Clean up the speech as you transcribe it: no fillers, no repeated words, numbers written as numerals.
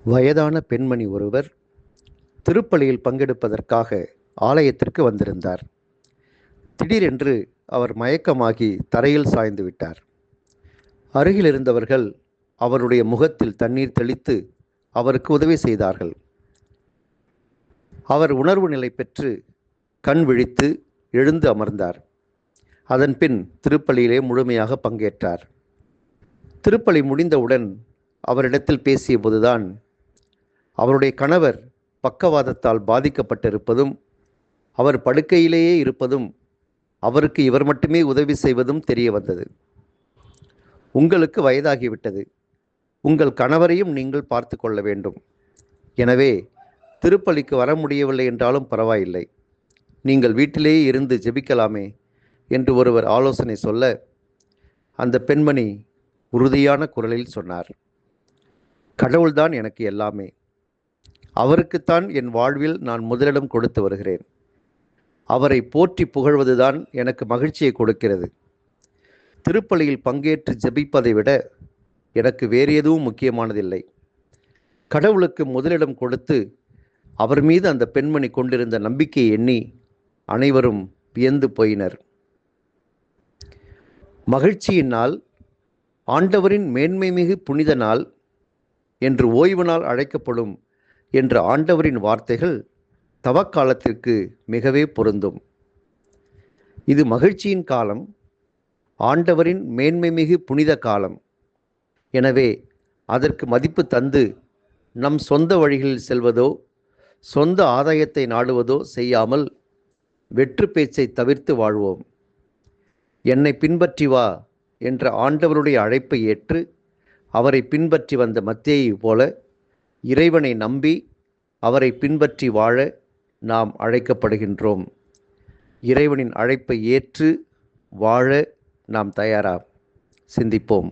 வயதான பெண்மணி ஒருவர் திருப்பலியில் பங்கெடுப்பதற்காக ஆலயத்திற்கு வந்திருந்தார். திடீரென்று அவர் மயக்கமாகி தரையில் சாய்ந்து விட்டார். அருகில் இருந்தவர்கள் அவருடைய முகத்தில் தண்ணீர் தெளித்து அவருக்கு உதவி செய்தார்கள். அவர் உணர்வு நிலை பெற்று கண் விழித்து எழுந்து அமர்ந்தார். அதன்பின் திருப்பலியிலே முழுமையாக பங்கேற்றார். திருப்பலி முடிந்தவுடன் அவரிடத்தில் பேசிய போதுதான் அவருடைய கணவர் பக்கவாதத்தால் பாதிக்கப்பட்டிருப்பதும், அவர் படுக்கையிலேயே இருப்பதும், அவருக்கு இவர் மட்டுமே உதவி செய்வதும் தெரிய வந்தது. உங்களுக்கு வயதாகிவிட்டது, உங்கள் கணவரையும் நீங்கள் பார்த்து கொள்ள வேண்டும். எனவே திருப்பலிக்கு வர முடியவில்லை என்றாலும் பரவாயில்லை, நீங்கள் வீட்டிலேயே இருந்து ஜெபிக்கலாமே என்று ஒருவர் ஆலோசனை சொல்ல, அந்த பெண்மணி உறுதியான குரலில் சொன்னார், கடவுள்தான் எனக்கு எல்லாமே. அவருக்குத்தான் என் வாழ்வில் நான் முதலிடம் கொடுத்து வருகிறேன். அவரை போற்றி புகழ்வதுதான் எனக்கு மகிழ்ச்சியை கொடுக்கிறது. திருப்பலியில் பங்கேற்று ஜெபிப்பதை விட எனக்கு வேறு எதுவும் முக்கியமானதில்லை. கடவுளுக்கு முதலிடம் கொடுத்து அவர் மீது அந்த பெண்மணி கொண்டிருந்த நம்பிக்கையை எண்ணி அனைவரும் வியந்து போயினர். மகிழ்ச்சியின் நாள், ஆண்டவரின் மேன்மை மிகு புனித நாள் என்று ஓய்வு நாள் அழைக்கப்படும் என்ற ஆண்டவரின் வார்த்தைகள் தவக்காலத்திற்கு மிகவே பொருந்தும். இது மகிழ்ச்சியின் காலம், ஆண்டவரின் மேன்மை மிகு புனித காலம். எனவே அதற்கு மதிப்பு தந்து நம் சொந்த வழிகளில் செல்வதோ சொந்த ஆதாயத்தை நாடுவதோ செய்யாமல் வெற்று பேச்சை தவிர்த்து வாழ்வோம். என்னை பின்பற்றி வா என்ற ஆண்டவருடைய அழைப்பை ஏற்று அவரை பின்பற்றி வந்த மத்தேயு போல இறைவனை நம்பி அவரை பின்பற்றி வாழ நாம் அழைக்கப்படுகின்றோம். இறைவனின் அழைப்பை ஏற்று வாழ நாம் தயாரா? சிந்திப்போம்.